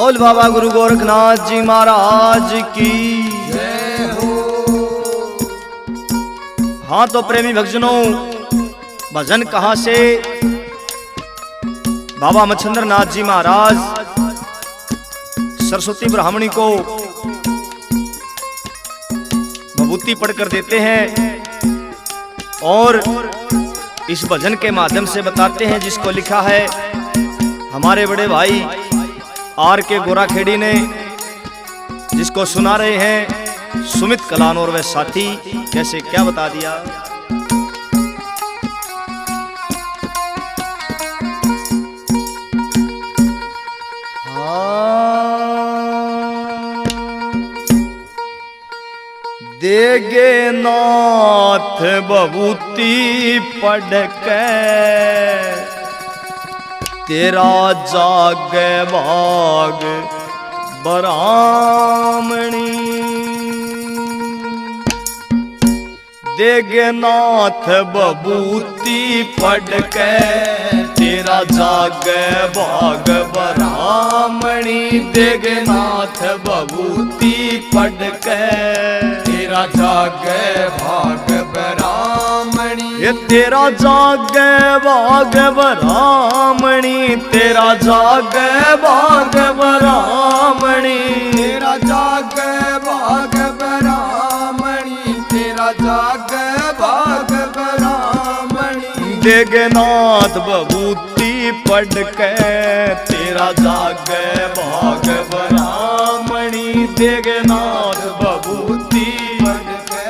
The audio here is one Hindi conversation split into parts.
बोल बाबा गुरु गोरखनाथ जी महाराज की जय हो। हाँ तो प्रेमी भक्तजनों, भजन कहां से? बाबा मच्छिंद्र नाथ जी महाराज सरस्वती ब्राह्मणी को विभूति पढ़कर देते हैं और इस भजन के माध्यम से बताते हैं, जिसको लिखा है हमारे बड़े भाई आर के गोराखेड़ी ने, जिसको सुना रहे हैं सुमित कलान और वह साथी। कैसे क्या बता दिया? देगे नाथ विभूति पढ़ के तेरा जागे भाग ब्राह्मणी। देगे नाथ विभूति पढ़ के तेरा जागे भाग ब्राह्मणी। देगे नाथ विभूति पढ़ के तेरा जागे भाग ब्राह्मणी। ये तेरा जागे भाग ब्राह्मणी। तेरा जागे भाग ब्राह्मणी। तेरा जागे भाग ब्राह्मणी। तेरा जागे भाग ब्राह्मणी। देगनाथ विभूति पढ़ के तेरा जागे भाग ब्राह्मणी। देगनाथ विभूति पढ़ के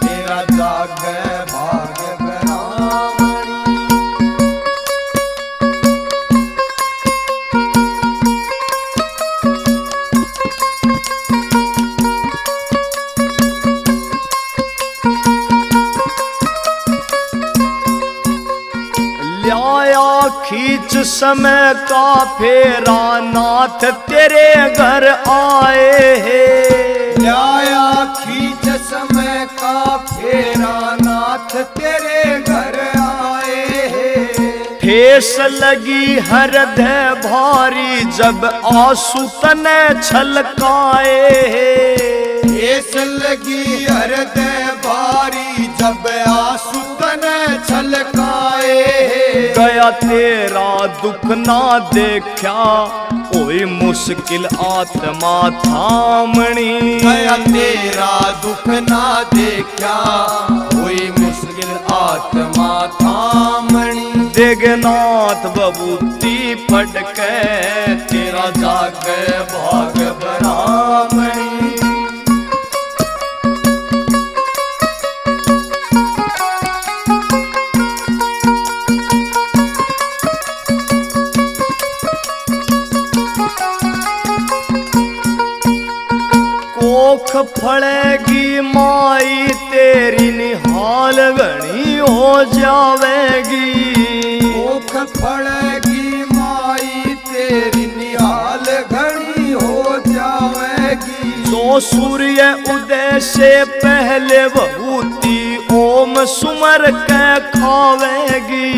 तेरा जागे भाग ब्राह्मणी। ल्याया खींच समय का फेरा नाथ तेरे घर आए हैं। ल्याया खींच समय का फेरा नाथ तेरे घर आए हैं। ठेस लगी हृदय भारी जब आंसू तने छलकाए हैं। ठेस लगी हृदय भारी जब आंसू तने छलकाए हैं। गया तेरा दुख ना देखा कोई मुश्किल आत्मा थामणी। गया तेरा दुख ना देखा कोई मुश्किल आत्मा थामणी। देगनाथ विभूति पढ़ के तेरा जागे भाग ब्राह्मणी। कोख फड़ेगी माई तेरी निहाल घनी हो जावेगी। कोख फड़ेगी माई तेरी निहाल घनी हो जावेगी। जो सूर्य उदय से पहले विभूति ओम सुमर के खावेगी।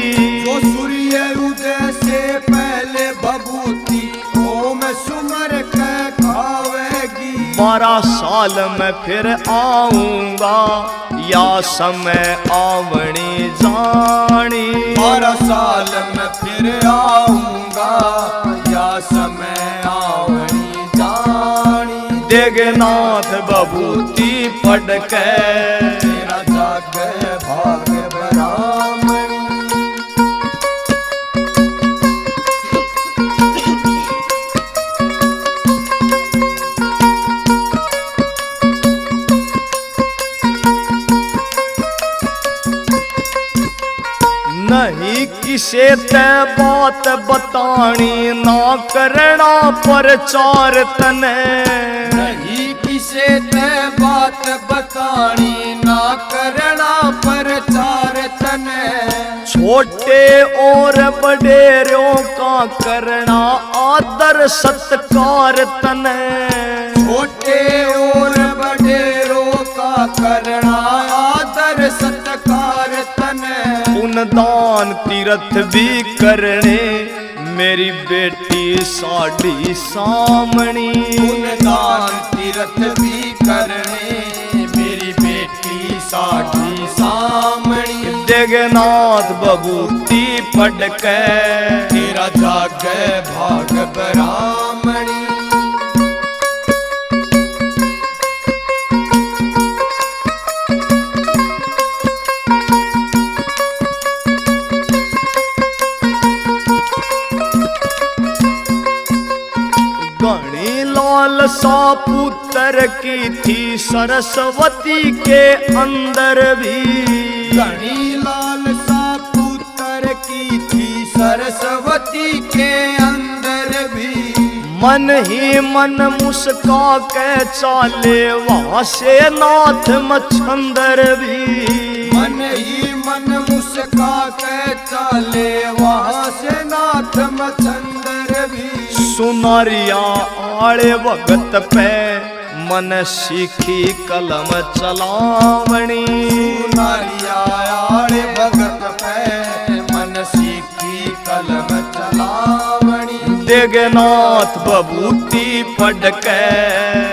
जो सूर्य उदय से पहले विभूति ओम सुमर के खावेगी। 12 साल में फिर आऊंगा या समय आवणी जानी। 12 साल में फिर आऊंगा या समय आवणी जानी। देगनाथ विभूति पढ़ के तेरा जागे भाग ब्राह्मणी। नहीं किसे ते बात बतानी ना करना प्रचार तने। नहीं किसे ते बात बतानी ना करना प्रचार तने। छोटे और बड़ेरों का करना आदर सत्कार तने। छोटे और बड़ेरों का करना आदर सत्कार तने। पुण्य दान तीर्थ भी करने मेरी बेटी साड़ी सामणी दान तीर्थ भी करने मेरी बेटी साड़ी सामणी जगन्नाथ बबूती पढ़ के तेरा जागे भाग ब्राह्मणी घनी लालसा पुत्र की थी सरस्वती के अंदर भी घनी लालसा पुत्र की थी सरस्वती के अंदर भी मन ही मन मुस्का के चाले वहां से नाथ मच्छंदर भी मन ही मन मुस्का के चाले वहां से नाथ मच्छंदर भी सुनारिया आड़े भगत पे मन सीखी कलम चलावणी सुनारिया आड़े भगत पे मन सीखी कलम चलावणी जगन्नाथ बबूती पढ़ के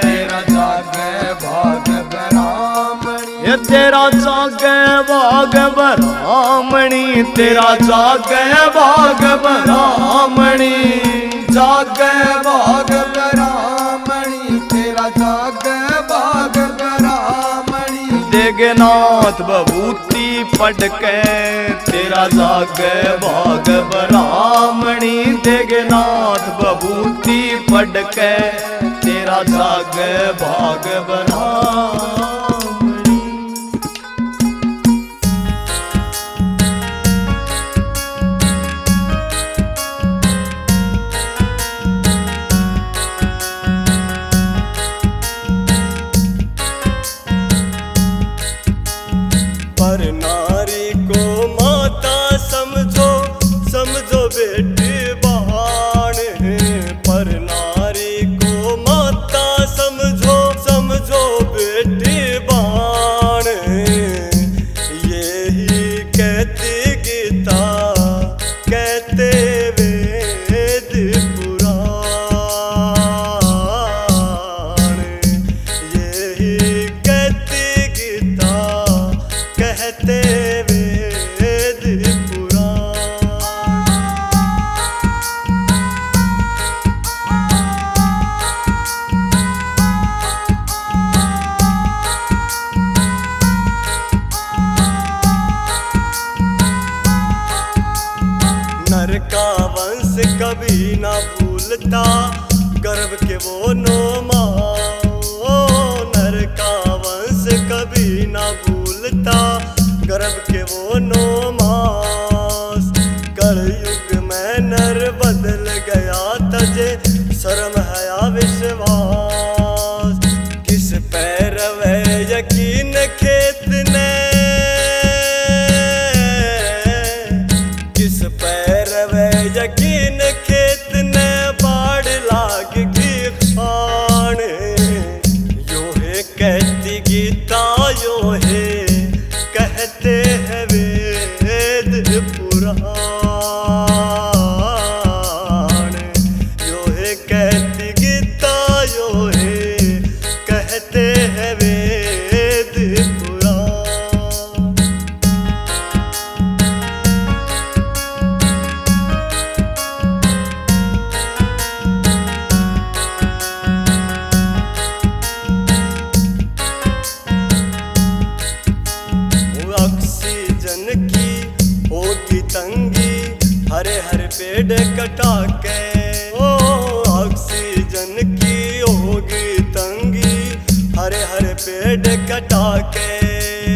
तेरा जागे भाग ब्राह्मणी ये तेरा जागे भाग ब्राह्मणी तेरा जागे भाग ब्राह्मणी जागे भाग ब्राह्मणी तेरा जागे भाग ब्राह्मणी जगन्नाथ बबूती पढ़ के तेरा जागे भाग ब्राह्मणी जगन्नाथ बबूती पढ़ के तेरा जागे भाग ब्राह्मणी पर नारी को माता समझो समझो बेटी बहान है पर नारी को माता समझो समझो बेटी बहान है यही कहती गीता कहते वेद पुराण यही कहती गीता कहते वेद पुराण नर का वंश कभी ना भूलता गर्भ के वो नो माओ नर का वंश कभी ना भूलता गर्भ के वो नो मास कलयुग में नर बदल गया तजे शर्म हया विश्वास किस पैर वे यकीन खेत ने किस पैर वे यकीन खेत ने बाढ़ लाग गई खान यो है कहती गीता यो है कहते हैं वेद पुराण यो है कहती गीता यो है कहते हैं वेद पुराण ऑक्सीजन की होगी तंगी हरे हरे पेड़ कटा के ओ ऑक्सीजन की होगी तंगी हरे हरे पेड़ कटा के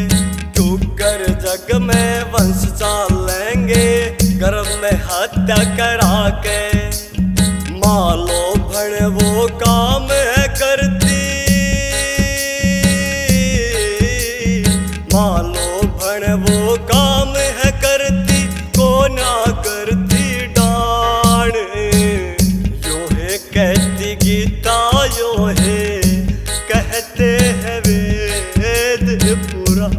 क्योंकर जग में वंश चाल लेंगे गर्भ में हत्या करा के मालो भण वो काम है करती मालो भण वो काम है करती को ना करती डाण यो है कहती गीता यो है कहते हैं वेद पुराण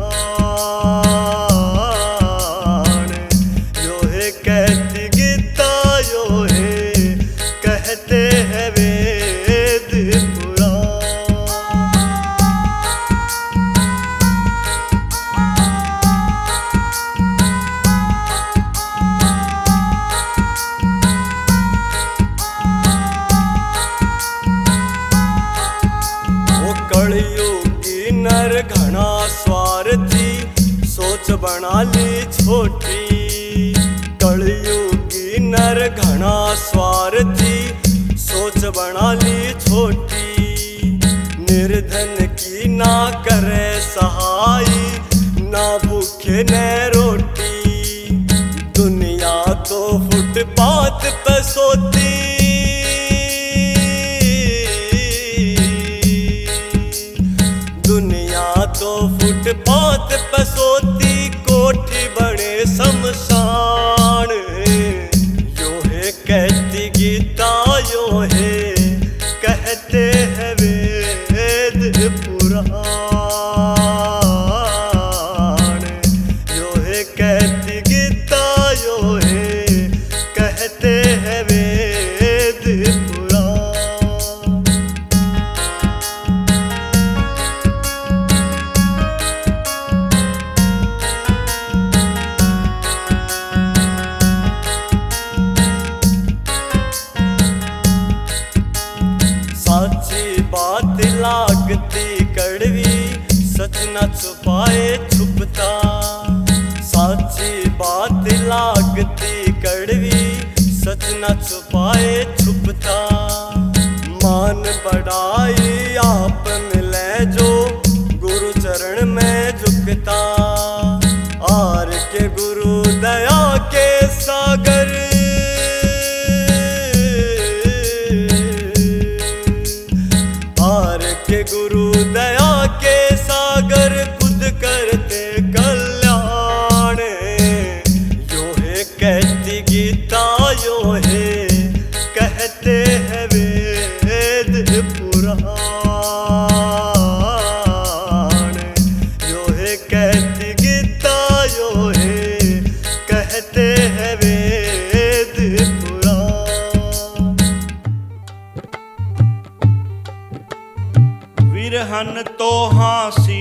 यो है कहती गीता यो है कलयुगी नर घना स्वार्थी, सोच बना ली छोटी। कलयुगी नर घना स्वार्थी, सोच बना ली छोटी। निर्धन की ना करे सहाई, ना भूखे न रोटी। दुनिया तो फुटपाथ पे सोती, तो फुटपाथ पे सोती। कोठी बड़े शमशान, यो है कहती गीता, यो है कहते हैं वेद पुराण। यो है कहती गीता, यो है कहते हैं वेद पुराण। साची बात लागती कड़वी, सच न छुपाए छुपता। साची बात लागती कड़वी, सच न छुपाए छुपता। मान बढ़ाई आप मिले जो, गुरु चरण में झुकता। आर के गुरु दया के सागर, के गुरु दया के सागर, खुद करते कल्याण। यो है कहती गीता, यो है कहते हैं वेद पुराण। यो है कहती गीता, यो है कहते हैं वेद पुराण। विरहन तो हाँसी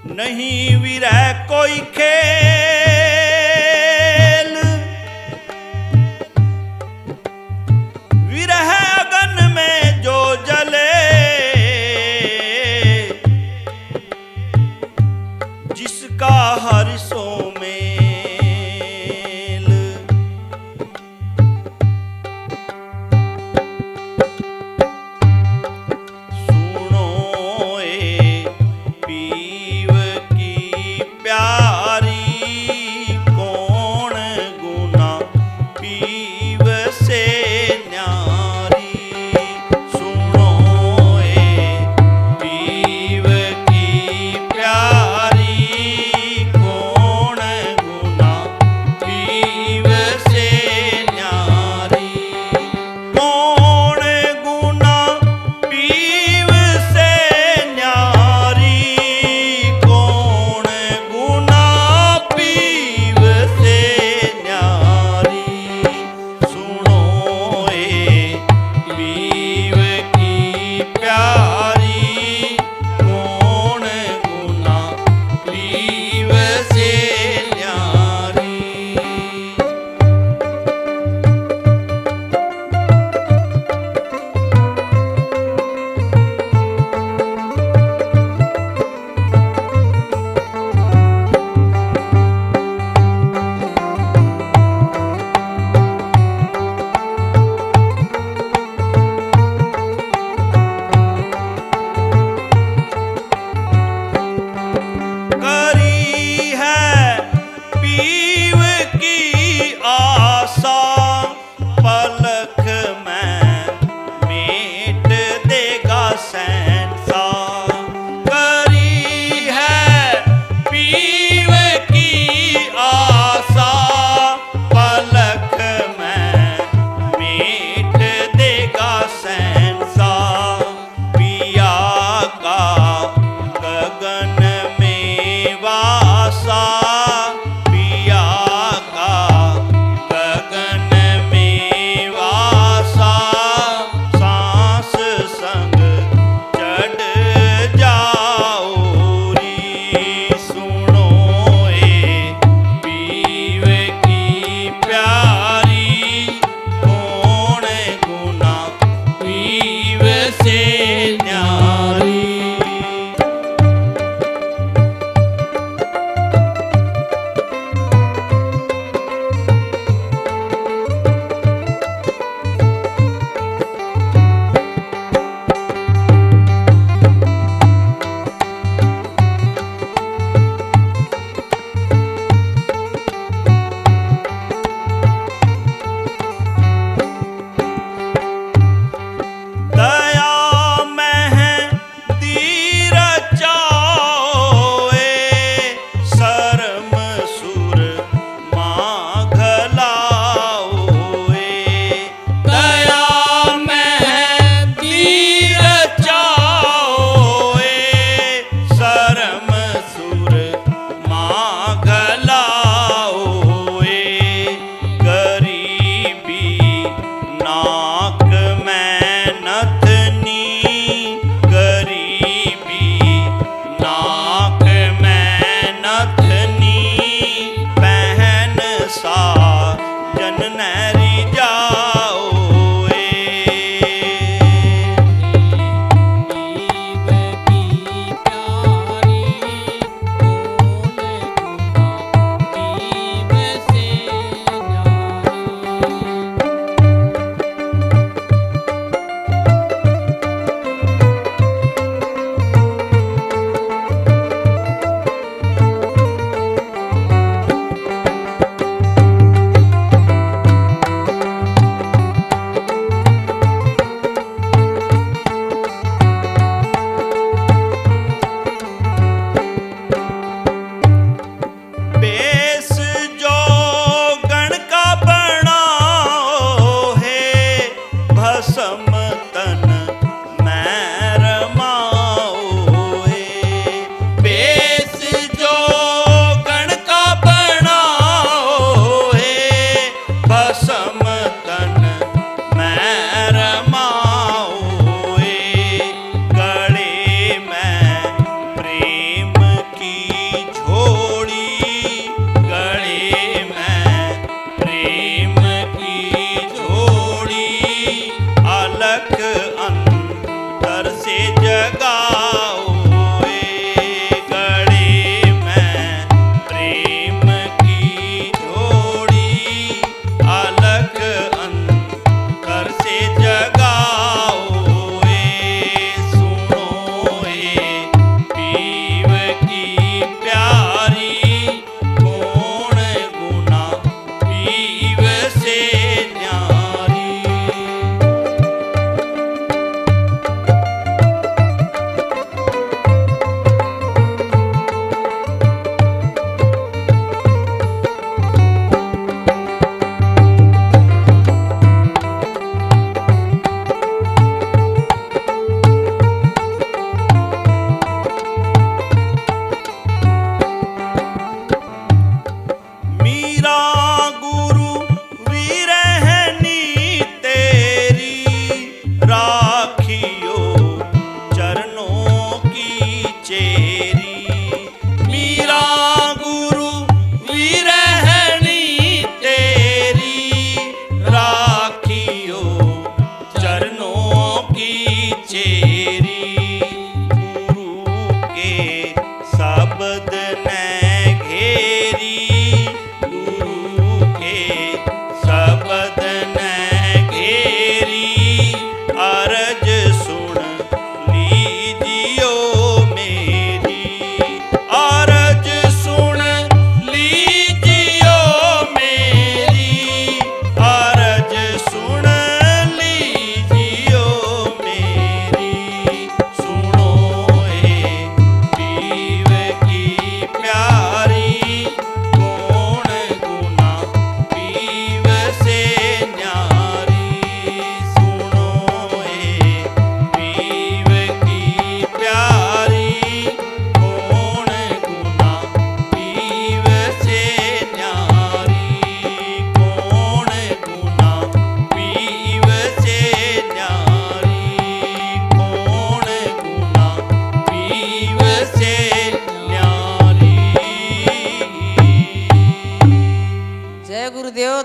नहीं विरह कोई खेल। विरह अगन में जो जले, जिसका हर्षों में नाक में नथनी गरीबी, नाक में नथनी पहन सा जन नैरी जाओ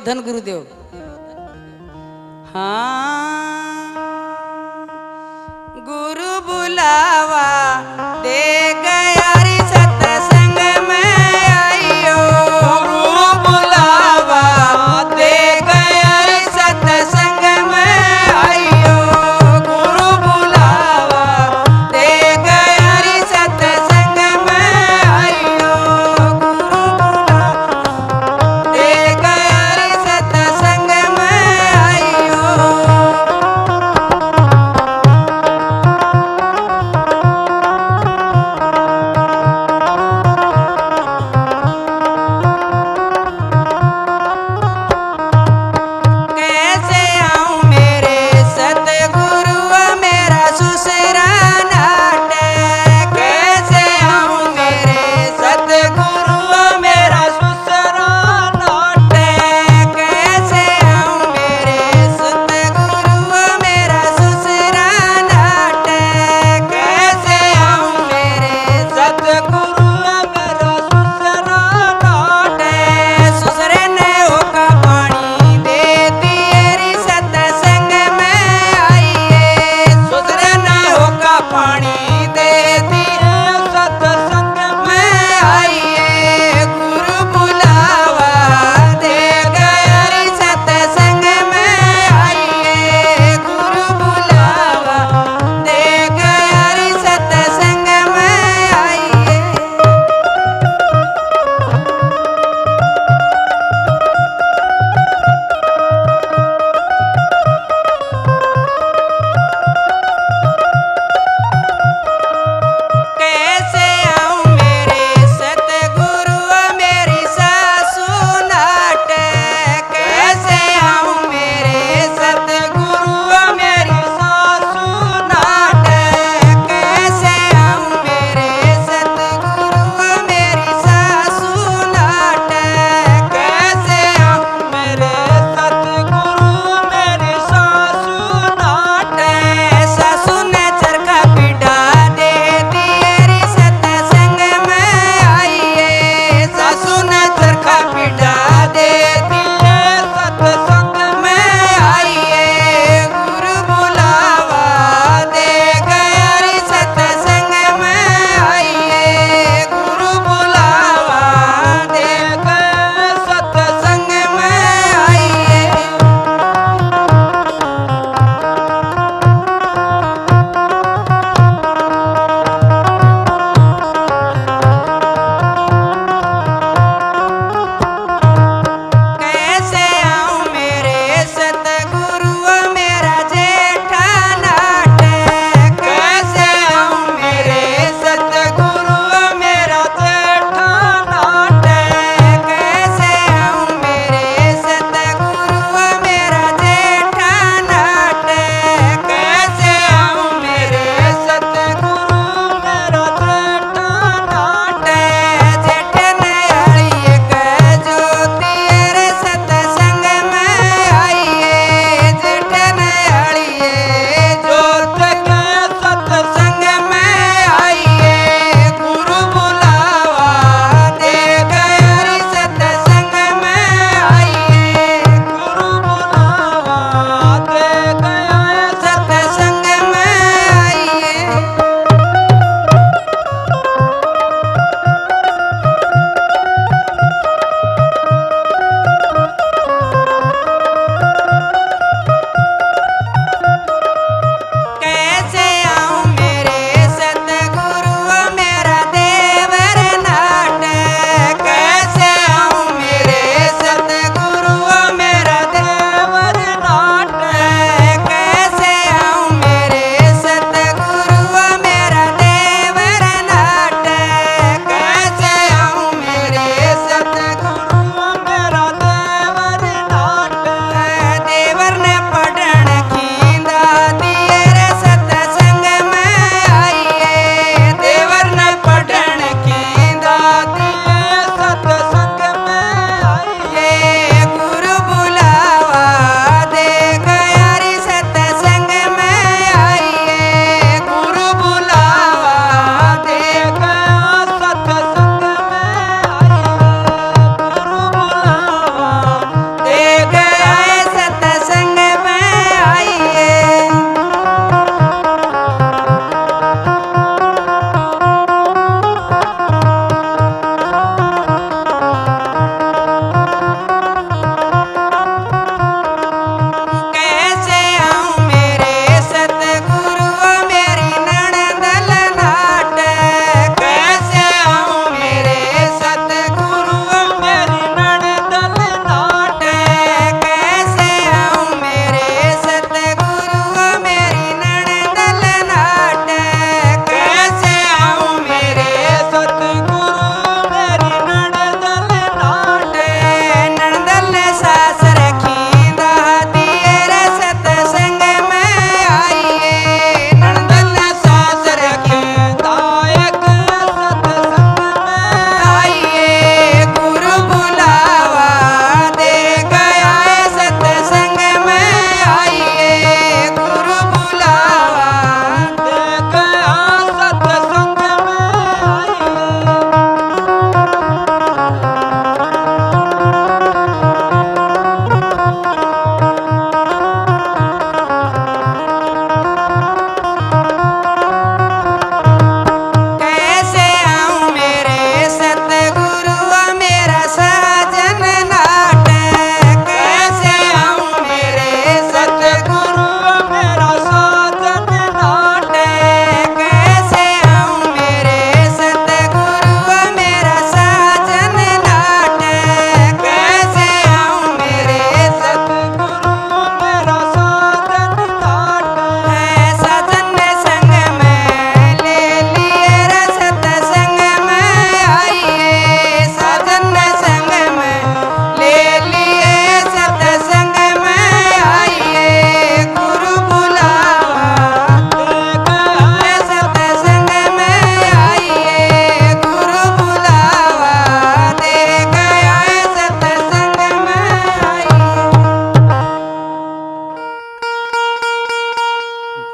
धन गुरुदेव। हाँ गुरु बुलावा दे गया रे सत्संग में आइयो, गुरु बुलावा दे गया रे सत्संग में आइयो, गुरु बुलावा दे गया रे सत्संग में आइयो, गुरु बुलावा दे गया रे सत्संग में आइयो।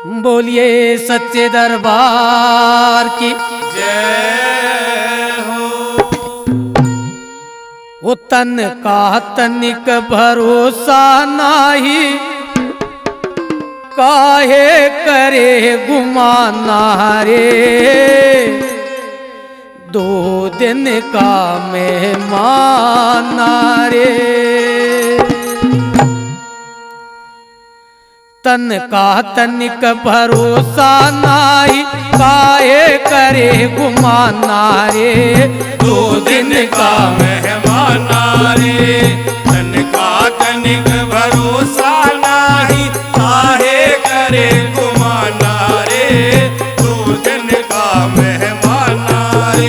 बोलिए सच्चे दरबार की जय हो। वो तन का तनिक भरोसा नाही, काहे करे गुमाना रे। 2 दिन का मेहमान रे। तन का तनिक भरोसा नाही, काहे करे गुमाना रे। 2 दिन का मेहमान रे। तन का तनिक भरोसा नाही, काहे करे गुमाना रे। 2 दिन का मेहमान रे।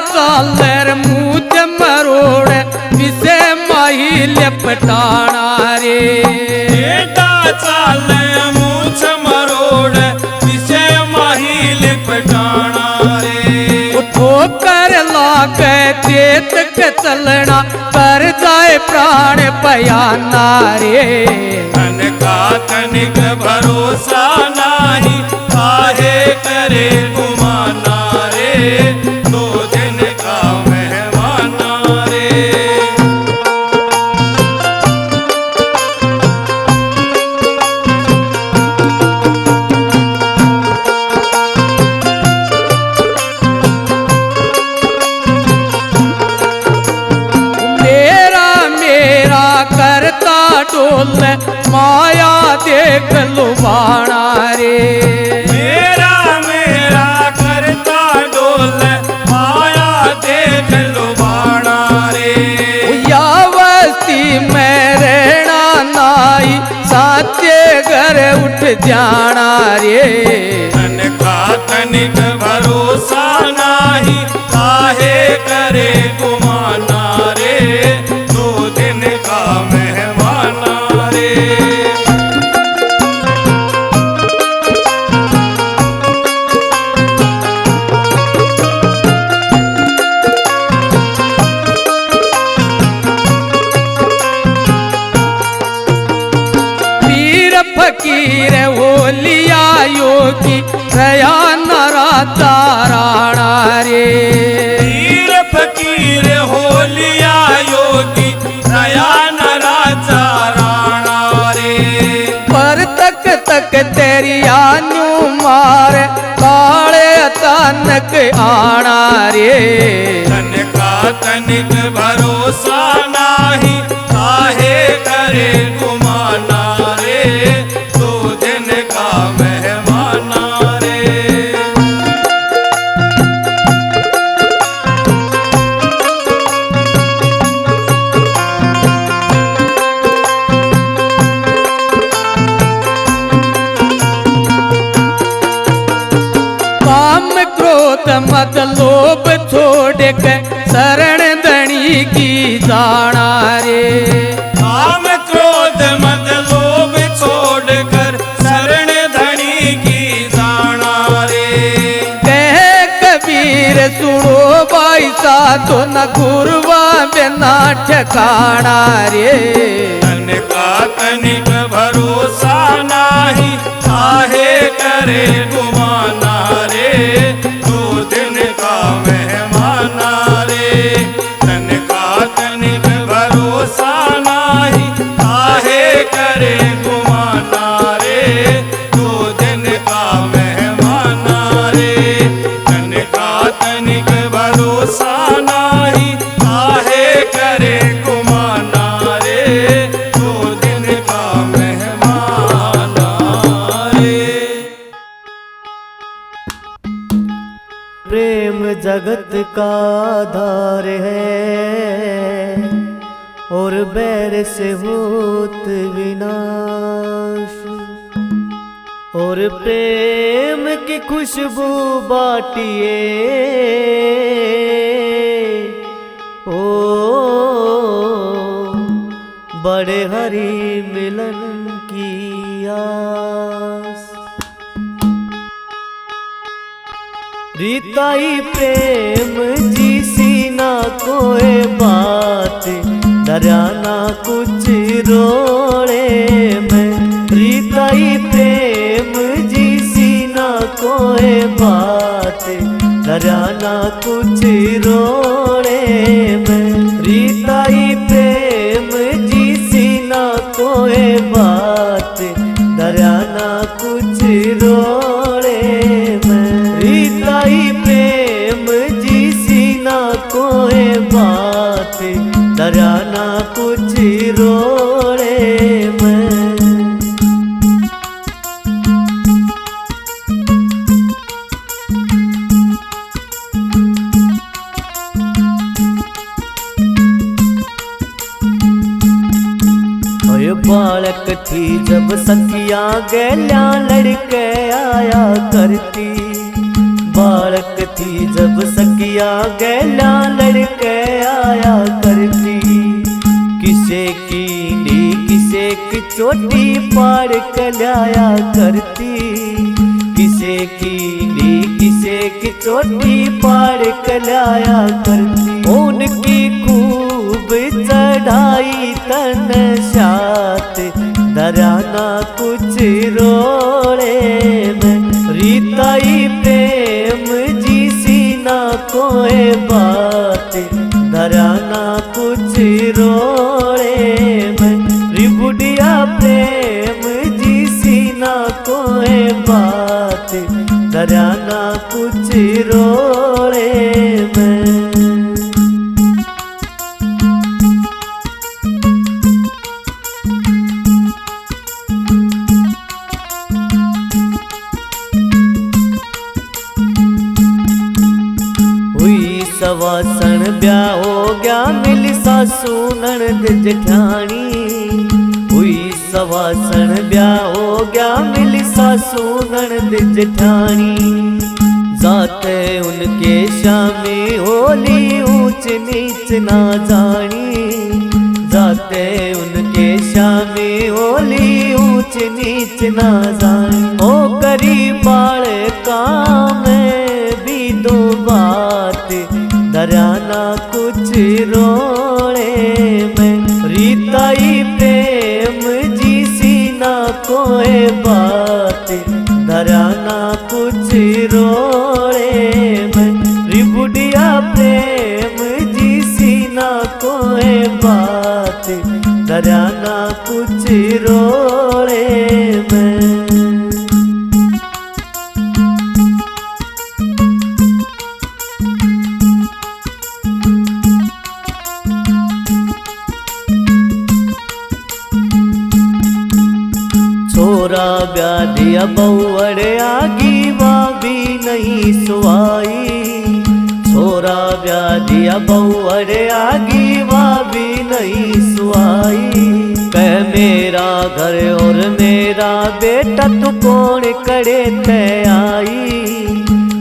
चालर मुझ मरोड़ विसे माही लपटाना रे। बेटा चाल मूछ मरोड़ विसे माही लिपटाना रे। उठो कर लागे चेत के चलना, कर जाए प्राण पयाना रे। तन का तनिक भरोसा नाही, काहे करे गुमाना रे। 2 दिन का मेहमान रे। मेरा मेरा करता डोल, माया देख लुभाना रे। मेरा मेरा करता डोल, माया देख लुभाना रे। यावस्ती में रहना नाई, साचे घर उठ जाना रे। तन का तनिक भरोसा नाही, काहे करे गुमाना रे। 2 दिन का मेहमान रे। पीर फकीर हो लिया योगी, रया नरा ताराणा रे। पीर फकीर हो लिया योगी, नया नरा चाराणा रे। पर तक तक तेरी आनू मार, काले अचानक आना रे। तन का तनिक भरोसा नाही, काहे करे गुमाना रे। 2 दिन का मेहमान रे। काम क्रोध मत लोभ छोड़ के, शरण धनी की जाना रे। काम क्रोध मत लोभ छोड़ कर, शरण धनी की जाना रे। कह कबीर सुनो भाई सा, तो न गुरुआ बिना ठिकाना रे। तन का तनिक भरोसा नाही, काहे करे गुमाना रे। 2 दिन का मेहमान रे। तन का तनिक भरोसा नाही, काहे करे गुमाना रे। 2 दिन का मेहमान रे। तन का तनिक भरोसा नाही, काहे करे गुमाना रे। 2 दिन का मेहमान रे। प्रेम जगत का आधार है, और बैर से होत विनाश। और प्रेम की खुशबू बाटिए, ओ बड़े हरी मिलन की आस। रीताई प्रेम जी सीना कोई बात डराना कुछ रोड़े में। रीताई प्रेम जी सीना कोई बात डराना कुछ रोड़े में। रीताई प्रेम जी सीना कोई बात डराना कुछ रोड़े में। रीताई प्रेम जी सीना कोई बात डराना कुछ रोड़े में। बालक थी जब सखिया गैल्या लड़के आया करती। बालक थी जब सखिया गैल्या लड़के आया करती। किसे की नी किसे की चोटी पाड़ कल्याया करती। किसे की नी किसे की चोटी पाड़ कल्याया करती। उनकी खूब चढ़ाई तन साथ डराना कुछ रोड़े में। रीताई प्रेम जी सीना कोई बात डराना कुछ रोड़े में। रिबुढ़िया प्रेम जी सीना कोई बात डराना कुछ रोड़े में। सवासन ब्याह हो गया मिली सासू ननद जेठानी। हुई सवासन ब्याह हो गया मिली सासू ननद जेठानी। जाते उनके शामी होली ऊंच नीच ना जानी। जाते उनके शामी होली ऊंच नीच ना जानी। ओ करी बाल काम भी दो बात डराना कुछ रोड़े में। रीताई प्रेम जी सीना कोई बात डराना कुछ रोड़े में। रिबुढ़िया प्रेम जी सीना कोई बात डराना कुछ रोड़े में। छोरा ब्यादिया बहुअड़ आगी भी नहीं सुवाई। छोरा ब्यादिया बहुअड़ आगी भी नहीं सुवाई। कह मेरा घर और मेरा बेटा तू कौन करे ते आई।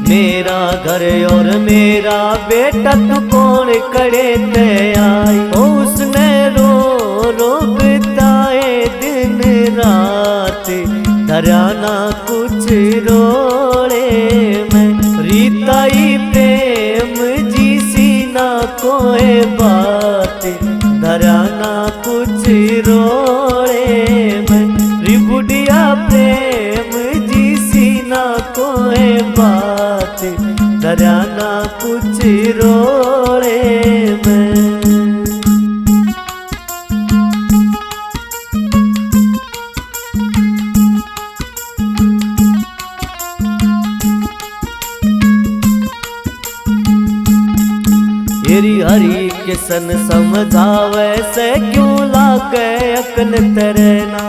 मेरा घर और मेरा बेटा तू कौन करे ते आई। उसने रो रो बिताए दिन रात डराना कुछ रोड़े में। रीताई प्रेम जी सीना कोई बात डराना कुछ रोड़े में। रिबुढ़िया प्रेम जी सीना कोई बात डराना कुछ रोड़े में। हरी हरी किसन समझावे से क्यों लागे अकल तरना।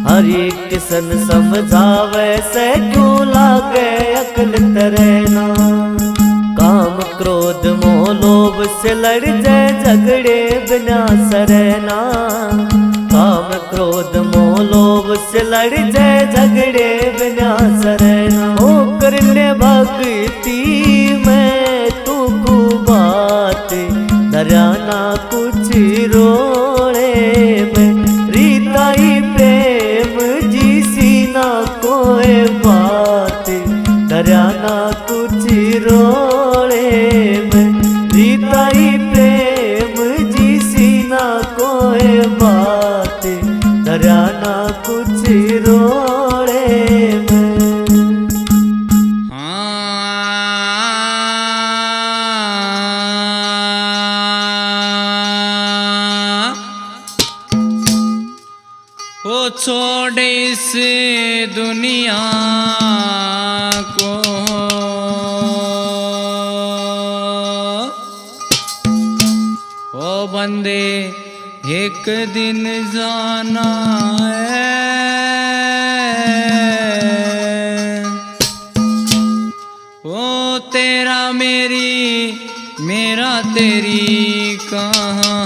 हरी किसन समझावे से क्यों लागे अकल तरना। काम क्रोध मोह लोभ से लड़ जाए झगड़े बिना सरना। काम क्रोध मोह लोभ से लड़ जाए झगड़े बिना सरना। हो कर ले भक्ति में तू को बात डराना कुछ रोड़े में। रीताई प्रेम जी सीना कोई बात डराना कुछ इस दुनिया को ओ बंदे एक दिन जाना है। ओ तेरा मेरी मेरा तेरी कहाँ,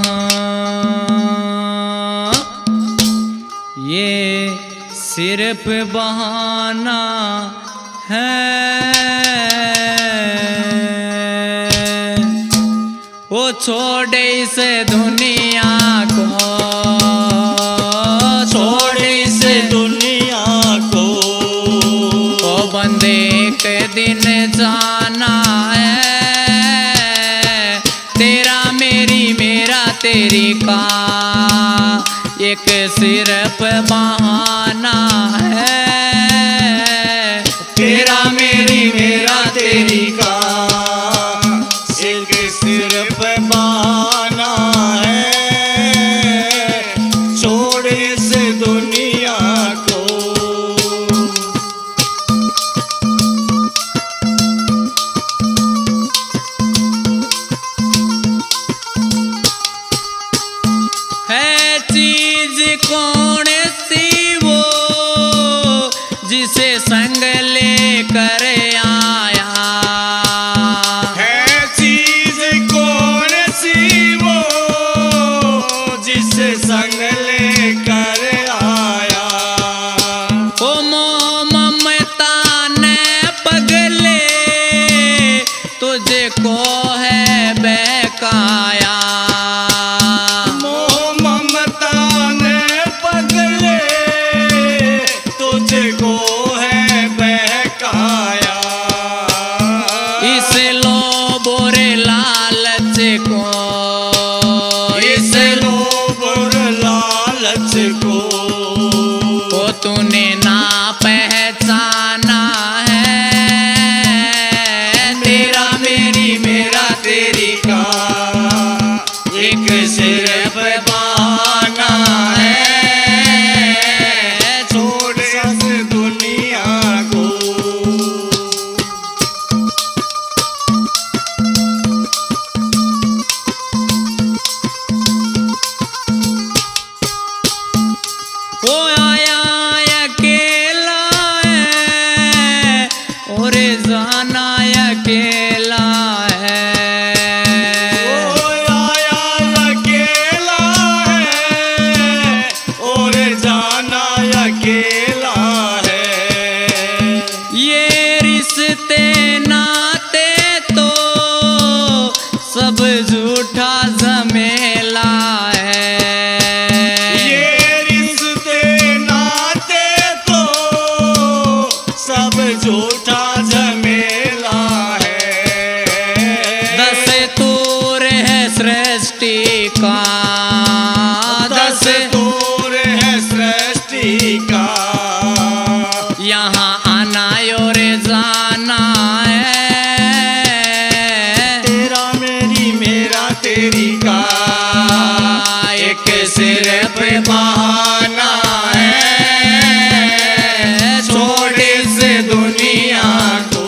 ये सिर्फ बहाना है। वो छोड़े इस दुनिया को, छोड़े इस दुनिया को, ओ बंदे एक दिन जाना है। तेरा मेरी मेरा तेरी का एक सिर्फ बहाना है। तेरा मेरी मेरा तेरी का एक सिर्फ बहाना है। छोड़ इस दुनिया को। है चीज कौन सी वो जिसे संग लेकर आया, है चीज कौन सी वो जिसे संग लेकर आया। ओ मोह ममता ने पगले तुझको है बहकाया। मोह ममता ने पगले तुझको है बहकाया। इस लोभ और लालच को, इस लोभ और लालच को, वो तूने ना पहचाना है। तेरा मेरी मेरा तेरी का एक सिर्फ बहाना है। छोड़ इस दुनिया को। वो आया अकेला है और जाना अकेला है। ओ आया अकेला है और जाना अकेला है। ये रिश्ते नाते तो सब झूठा झमेला है। ये रिश्ते नाते तो सब झूठा झमेला है। दस्तूर है सृष्टि का, दस्तूर है सृष्टि का। यहाँ आना और जाना है। तेरा मेरी मेरा तेरी का एक सिर्फ बहाना है। छोड़ इस दुनिया को।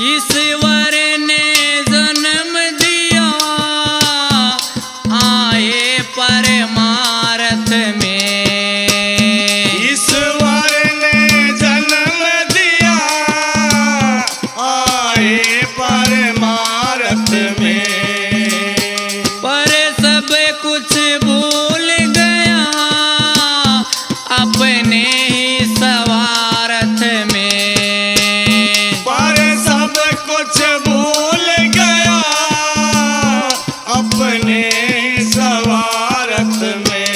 ईश्वर ने जन्म दिया आए परमार्थ में। ईश्वर ने जन्म दिया आए परमार्थ में। पर सब कुछ भूल गया अपने ही स्वार्थ में। पर सब कुछ भूल गया अपने स्वार्थ में।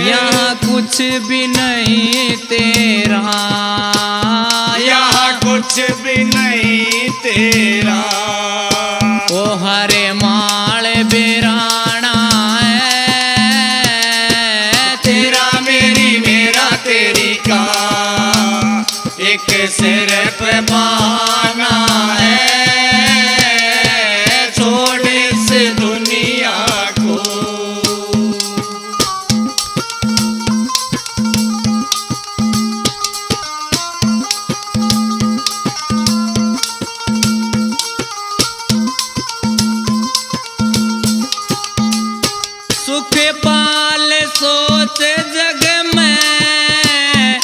यहाँ कुछ भी नहीं तेरा, यहाँ कुछ भी नहीं तेरा। ओ हरे माल बिराना सिर पे पाना है, छोड़ इस दुनिया को। सुख पाल सोच जग में,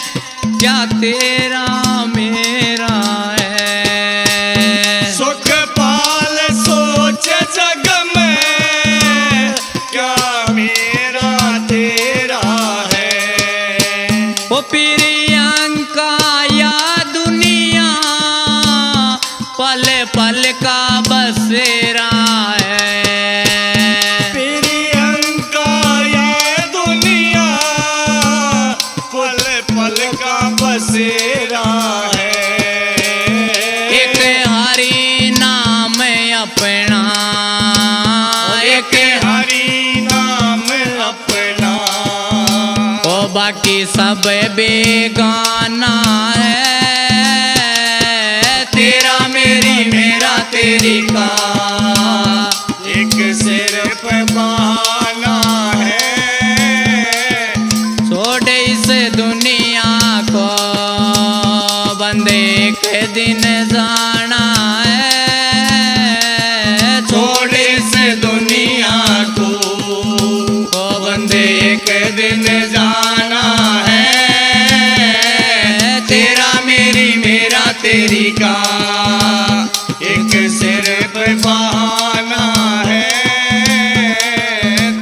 क्या तेरा मेरा है। सुख पाल सोच जग में, क्या मेरा तेरा है। ओ प्रियंका या दुनिया, पल पल का बसेरा है। प्रियंका ये दुनिया, पल पल का बसेरा है। एक हरि नाम अपना, एक हरि नाम अपना, ओ बाकी सब बेगाना है। तेरा मेरी मेरा तेरी का, एक सिर पे बहाना है। छोड़ इस दुनिया को, बंदे एक दिन जाना है। छोड़ इस दुनिया को, ओ बंदे एक दिन जाना है। तेरा मेरी मेरा तेरी का, एक सिर पे बहाना है।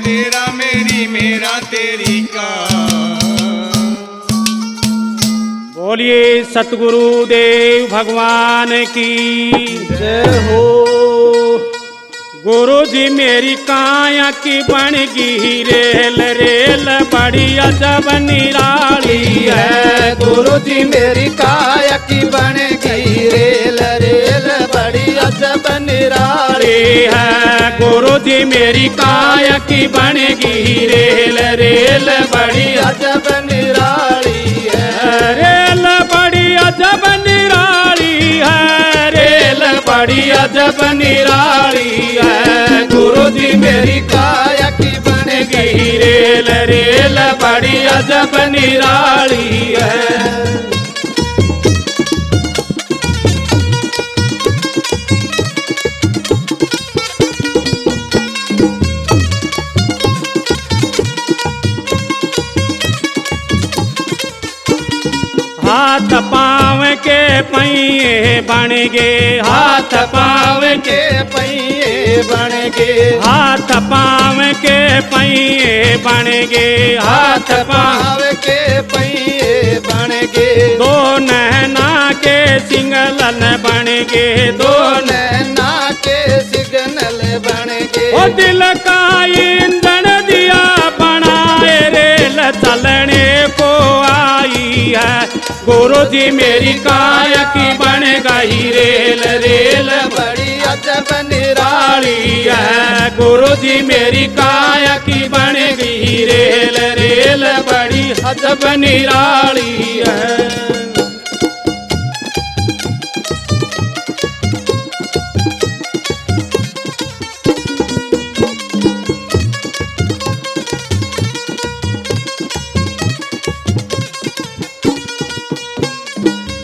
तेरा मेरी मेरा तेरी का। बोलिए सतगुरु देव भगवान की जय हो। गुरु जी मेरी काया की बन गई रेल, रेल बड़ी अजब निराली है। गुरु जी मेरी काया की बन गई रेल, रेल बड़ी अजब निराली है। गुरु जी मेरी काया की बन गई रेल, रेल बड़ी अजब निराली है। रेल बड़ी अजब निराली है, रेल बड़ी अजब निराली है। गुरु जी मेरी काया की बन गई रेल, रेल बड़ी अजब निराली है। हाथ पाँव के पहिए बन गे, हाथ पाँव के पहिए बन गे, हाथ पाँव के पहिए बन गे, हाथ पाँव पाव के पहिए बन गे। दो नैना के सिंगलन बन गे, दो नैना के सिग्नल बन गे। ओ दिल का ईंधन दिया बनाए, रेल चलने को आई है। गुरु जी मेरी काया की बन गई रेल, रेल बड़ी अजब निराली निराली है। गुरु जी मेरी काया की बन गई रेल, रेल बड़ी अजब निराली है।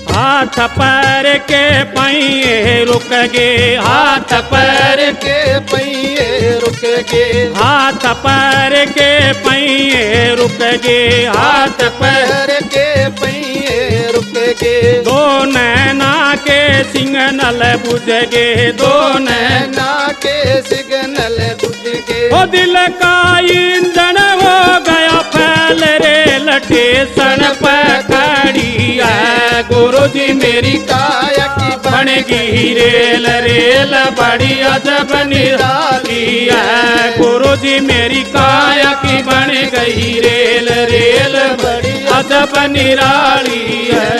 हाथ पैर के पहिए रुक गे, हाथ पैर के पहिए रुक गे। हाथ पैर के पहिए रुक गे, हाथ पैर पैर के पहिए रुक गे। दो नैना के सिग्नल बुझ गे, दो नैना नैना के सिग्नल बुझ गे। ओ दिल का ईंधन हो गया फैल, रेल स्टेशन पर खड़ी है। गुरु जी मेरी काया की बन गई रेल, रेल बड़ी अजब निराली है। गुरु जी मेरी काया की बन गई रेल, रेल बड़ी अजब निराली है।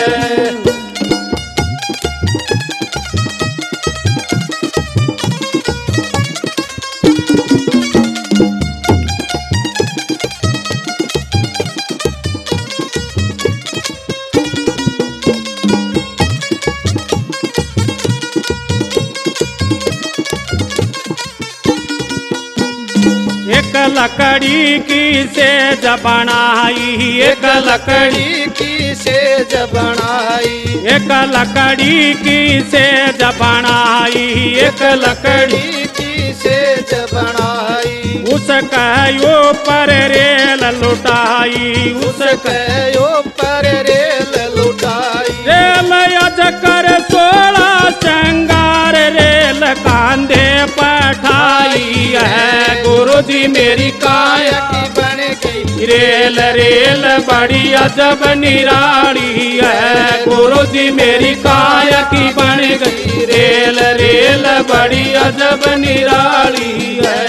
लकड़ी की सेज बनाई, एक लकड़ी की सेज बनाई, एक लकड़ी की सेज बनाई, एक लकड़ी की सेज बनाई, उसका ऊपर रेल लुटाई, उसका ऊपर रेल लुटाई, रेल अजकर 16 श्रृंगार रेल कांधे पठाई है। गुरुजी मेरी काया की बन गई रेल रेल बड़ी अजब निराली है। गुरुजी मेरी काया की बन गई रेल रेल बड़ी अजब निराली है।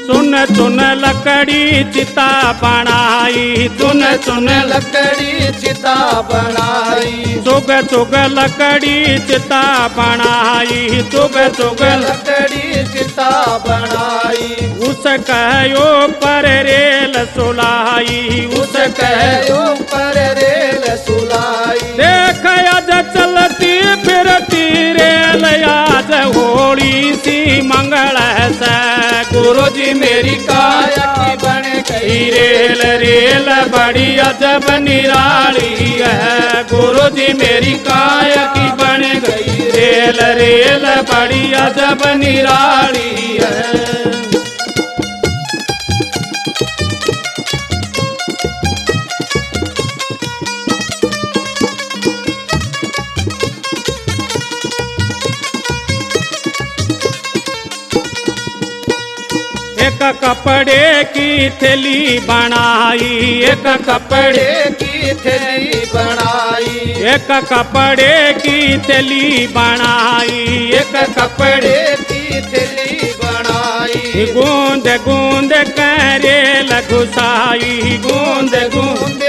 चुन चुन लकड़ी चिता बनाई, चुन चुन लकड़ी चिता बनाई, चुग चुग लकड़ी चिता बनाई, चुग चुग लकड़ी चिता बनाई, उसका ऊपर रेल सुलाई, उसका ऊपर रेल सुलाई, देख आज चलती फिरती रेल आज होली सी मंगल से। गुरुजी मेरी काया की बन गई रेल रेल बड़ी अजब निराली है। गुरुजी मेरी काया की बन गई रेल रेल बड़ी अजब निराली है। एक कपड़े की थैली बनाई, एक कपड़े की थैली बनाई, एक कपड़े की थैली बनाई, एक कपड़े की थैली बनाई, गूंद गूंद करेल घुसाई, गूंद गूंद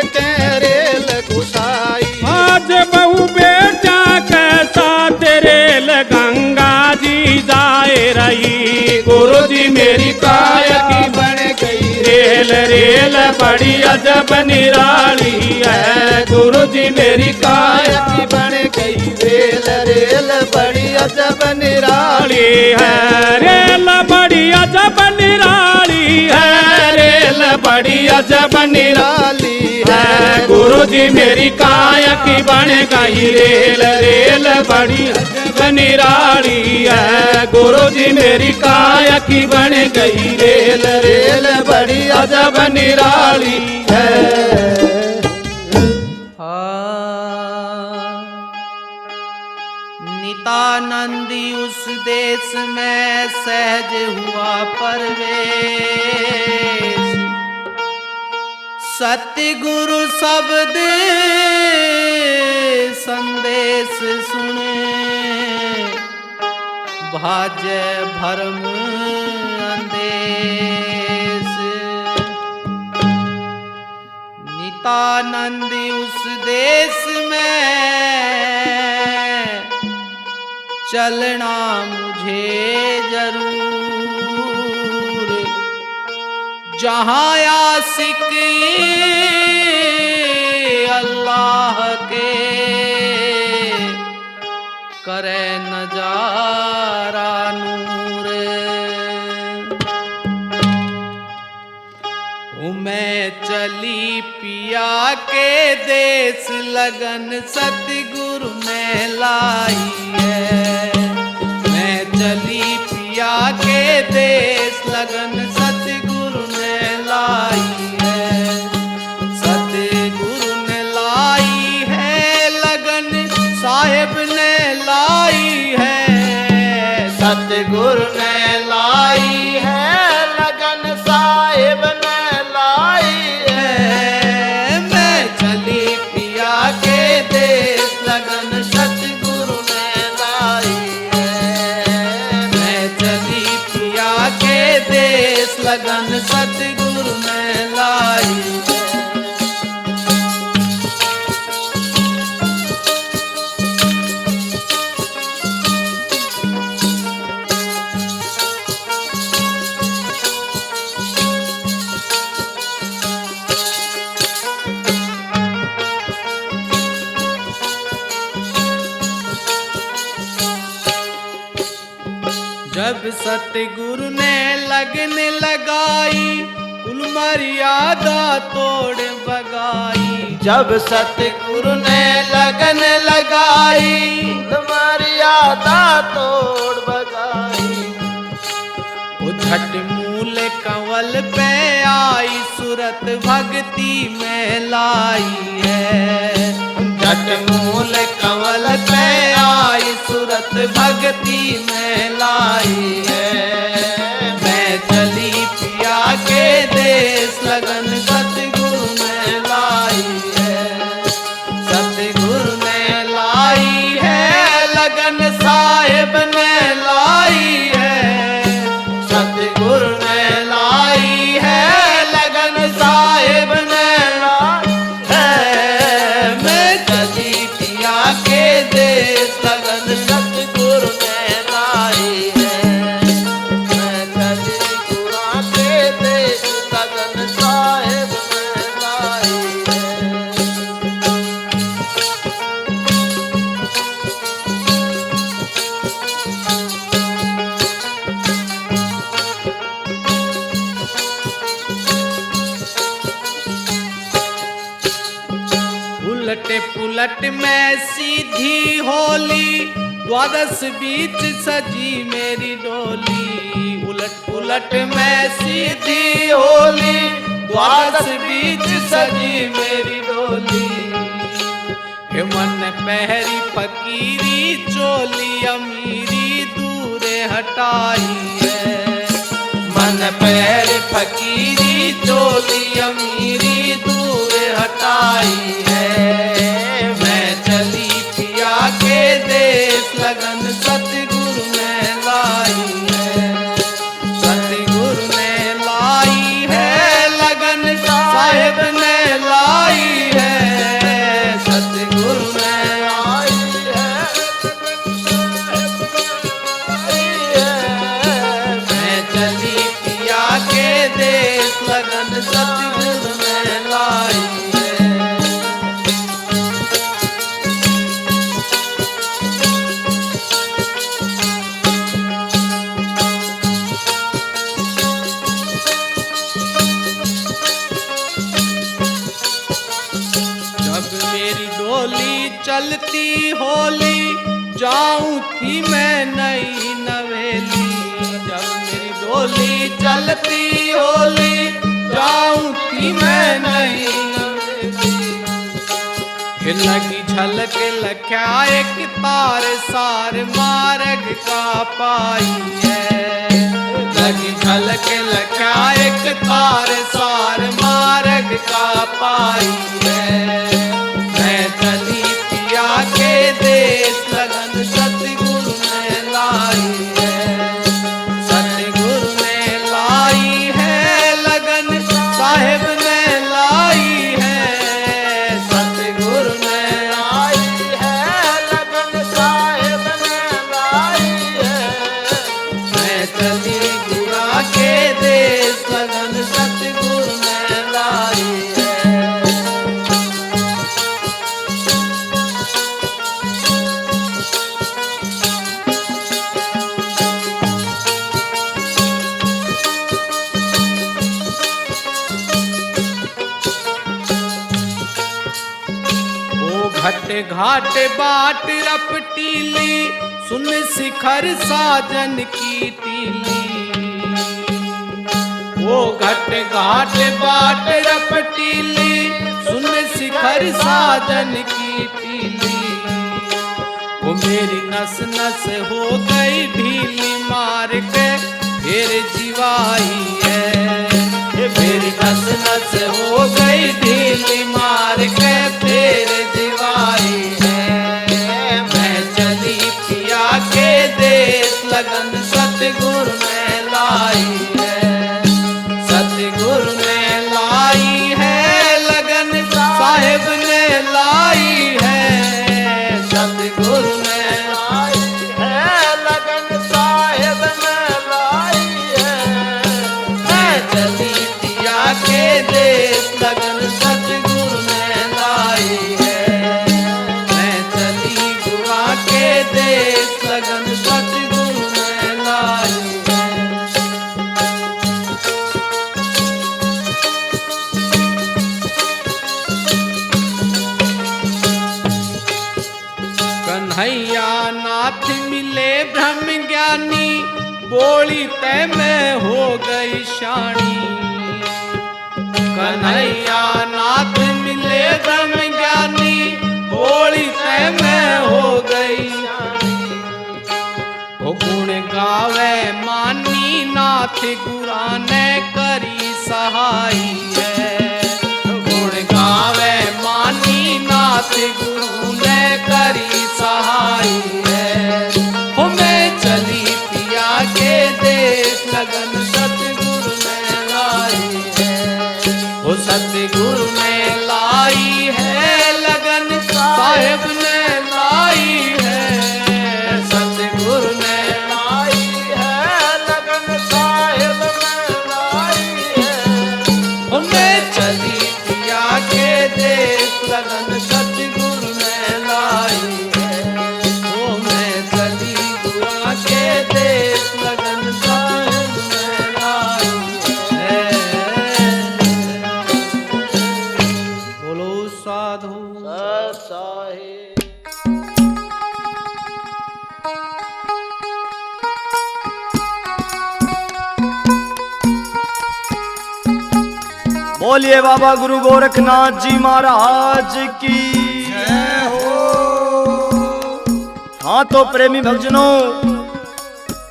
रेल घुसाई, आज बहु बेटा के साथ रेल गंगा जी जाए रही। गुरुजी मेरी काया की बन गई रेल रेल बड़ी अजब निराली है। गुरुजी मेरी काया की बन गई रेल रेल बड़ी अजब निराली है। रेल बड़ी अजब निराली है, रेल बड़ी अजब निराली है। गुरुजी मेरी काया की बन गई रेल रेल बड़ी अजब निराली है। गुरुजी मेरी काया की बन गई रेल रेल बड़ी अजब निराली है। नितानंदी उस देश में सहज हुआ परवेश, सतगुरु शब्द संदेश सुने, भाजे भरम अंदेश। नितानंदी उस देश में चलना मुझे जरूर, जहाँ आशिक अल्लाह के करे नजारा नूर। मैं चली पिया के देश लगन सतगुरु ने लाई है। मैं चली पिया के देश लगन सतगुरु ने लाई है। सतगुरु ने लाई है लगन साहिब ने लाई है। सतगुरु ने लाई है लगन साहिब ने लाई है। मैं चली पिया के देश लगन सतगुरु ने लाई है। मैं चली पिया के देश लगन सतगुरु ने लाई है। जब सतगुरु ने लगन लगाई कुल मर्यादा तोड़ बगाई। जब सतगुरु ने लगन लगाई मर्यादा तोड़ बगाई। वो झट मूल कंवल पे आई सूरत भक्ति में लाई है। झट मूल कंवल पे आई सूरत भक्ति में लाई है। मैं चली पिया के देश लगन सतगुरु ने लाई है। सतगुरु ने लाई है लगन साहिब ने लाई है। सतगुरु ने लाई है लगन साहिब ने लाई है। मैं चली पिया के देश लगन सतगुरु ने लाई है। मैं चली गुरा के देश लगन साहिब ने लाई है। उलट पुलट में सीधी होली द्वादश बीच सजी मेरी डोली। उलट पुलट में सीधी होली द्वादश बीच सजी मेरी डोली। हे मन पहरी फकीरी चोली अमीरी दूरे हटाई है। मन पैर फकीरी चोली अमीरी दूर हटाई है। मैं चली पिया के देश लगन सतगुरु ने लाई है। सतगुरु ने लाई है लगन साहिब ने लाई है। सतगुरु ने लाई है। मैं चली पिया के देश लगन सतगुरु ने लाई है। जब मेरी डोली चलती होली जाऊं थी मैं नई नवेली। जब मेरी डोली चलती होली जाऊं थी मैं नई नवेली। लगी झलक लख्या एक तार सार मार्ग का पाई है। लगी झलक लख्या एक तार सार मार्ग का पाई है। मैं चली पिया के देश लगन सतगुरु ने लाई है। सतगुरु ने लाई है लगन साहिब ने लाई है। सतगुरु ने लाई है लगन साहिब ने लाई है। मैं चली गुरा के देश लगन सतगुरु ने लाई है। ओ घट घाट बाट रपटीली सुन शिखर साजन की टीली। वो घट घाट बाट रपटीली सुन शिखर साजन की टीली। वो मेरी नस नस हो गई ढीली मार के फिर जीवाई है। मेरी नस नस हो गई ढीली मार के फिर जीवाई है। मैं चली पिया के देश लगन सतगुरु ने लाई है। सतगुरु ने लाई है लगन साहिब ने लाई है। सतगुरु ने लाई है लगन साहिब ने लाई है। मैं चली पिया के देश लगन सतगुरु ने लाई है। मैं चली गुआ के देश लगन सतगुरु ने लाई ज्ञानी, बोली ते मैं हो गई शानी। कन्हैया नाथ मिले धर्म ज्ञानी, बोली ते मैं हो गई शानी। वो गुण गावे मानी, नाथ गुरा ने करी सहाई है। गुण गावे मानी, नाथ गुरु ने करी सहाई है। वो मैं चली पिया के देश, लगन सतगुरु ने लाई है। वो सतगुरु ने लाई है, लगन साहेब ने लाई है। सतगुरु ने लाई है, लगन साहेब ने लाई है। वो मैं चली पिया के देश, लगन सतगुरु ने लाई है। वो मैं चली पिया के देश, लगन साहेब ने लाई है। बोलो साधु साहेब। बोलिए बाबा गुरु गोरखनाथ जी महाराज की। जय हो। हाँ तो प्रेमी भक्तजनों,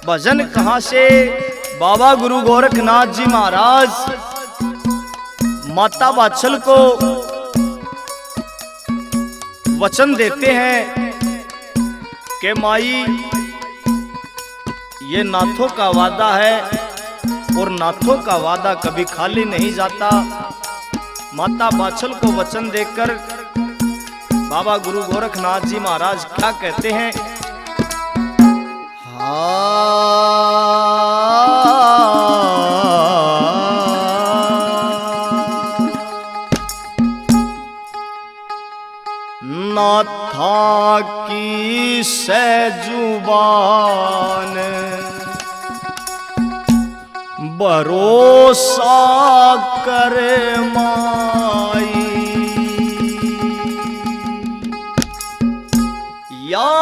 भजन कहाँ से? बाबा गुरु गोरखनाथ जी महाराज माता बाछल को वचन देते हैं कि माई, ये नाथों का वादा है और नाथों का वादा कभी खाली नहीं जाता। माता बाछल को वचन देकर बाबा गुरु गोरखनाथ जी महाराज क्या कहते हैं? नाथा की सजुबान भरोसा कर माई, या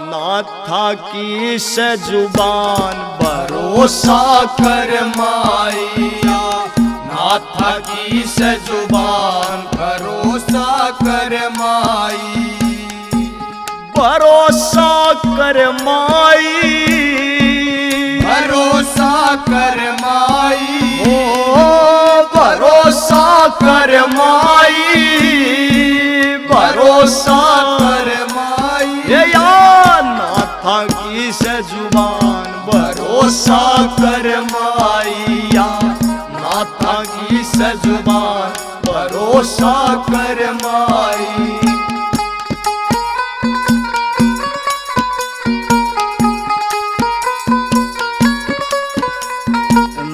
नाथा की सजुबान भरोसा कर माइया, नाथा की सजुबान भरोसा कर माई। भरोसा कर माई, भरोसा कर माई। ओ भरोसा कर माई, भरोसा कर माई। ये या नाथा की सजुबान भरोसा कर माइया, नाथा की सजुबान भरोसा कर माई।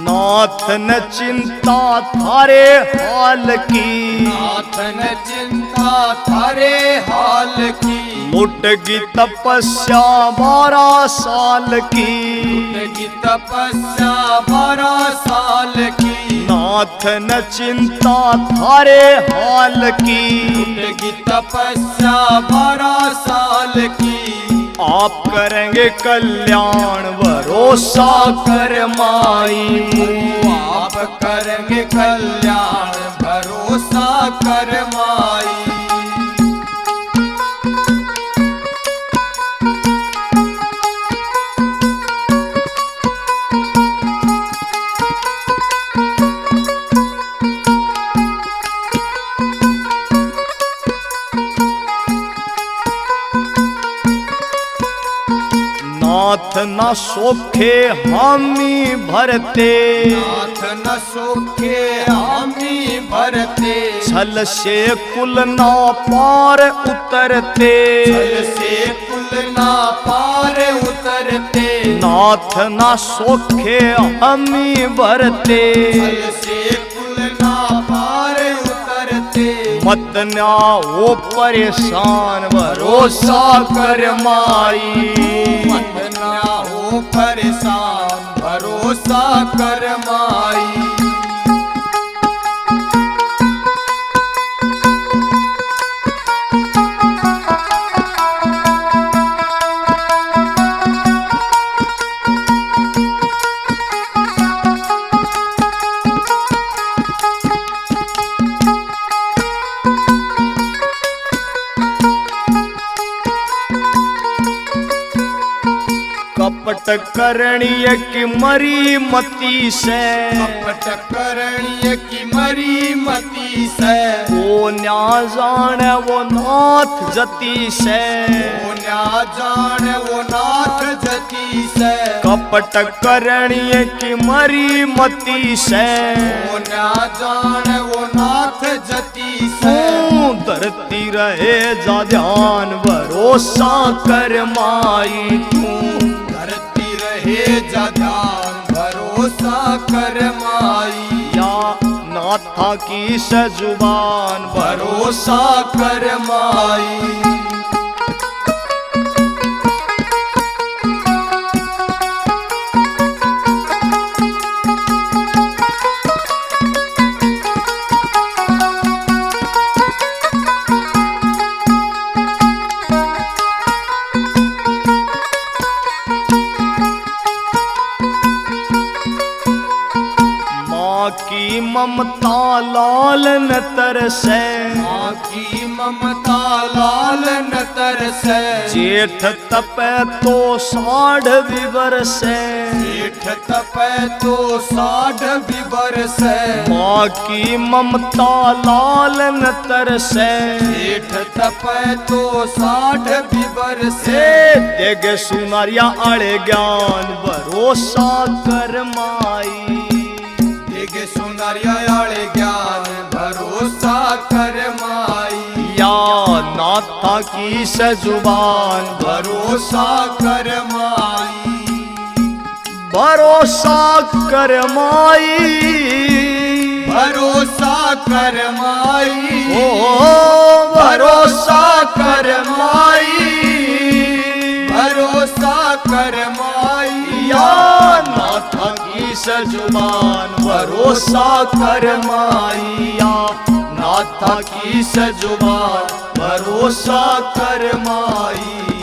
नाथ न चिंता थारे हाल की, नाथ न चिंता थारे हाल की। लुटगी तपस्या 12 साल की, लुटगी तपस्या 12 साल की। नाथ न चिंता थारे हाल की, लुटगी तपस्या 12 साल की। आप करेंगे कल्याण भरोसा कर माई। आप करेंगे कल्याण भरोसा कर माई। नाथ न सोखे हामी भरते, नाथ न सोखे हामी भरते। छल से कुल ना पार उतरते, छल से कुल ना पार उतरते। नाथ न सोखे हामी भरते, छल से कुल ना पार उतरते। मत ना हो परेशान भरोसा कर माई। मत ना हो परेशान भरोसा कर माई। कपट करणीय की मरी मती से, कपट करणीय की मरी मती से, वो न्या जाने वो नाथ जती से, वो न्या जाने वो नाथ जती से, कपट करणीय की मरी मती से, वो न्या जाने वो नाथ जती से। धरती रहे जा ध्यान भरोसा कर माई तू, धरती रहे जा ध्यान भरोसा कर माई, या नाथा की सजुबान भरोसा कर माई। की ममता लाल न तरसे, माँ की ममता लाल न तरसे, जेठ तपे तो साढ़ विवर से, जेठ तपे तो साढ़ विवर से, माँ की ममता लाल न तरसे, जेठ तपे तो साढ़ विवर से। देग सुनारिया आड़े ज्ञान भरोसा कर माई, देगे सुनारिया आड़े ज्ञान भरोसा कर माई, या नाथा की सजुबान भरोसा कर माई, भरोसा कर माई, भरोसा कर माई, ओ भरोसा कर माई, भरोसा कर माई, या नाथा की सजुबान भरोसा कर माई, या नाथा की सजुबान भरोसा कर माई।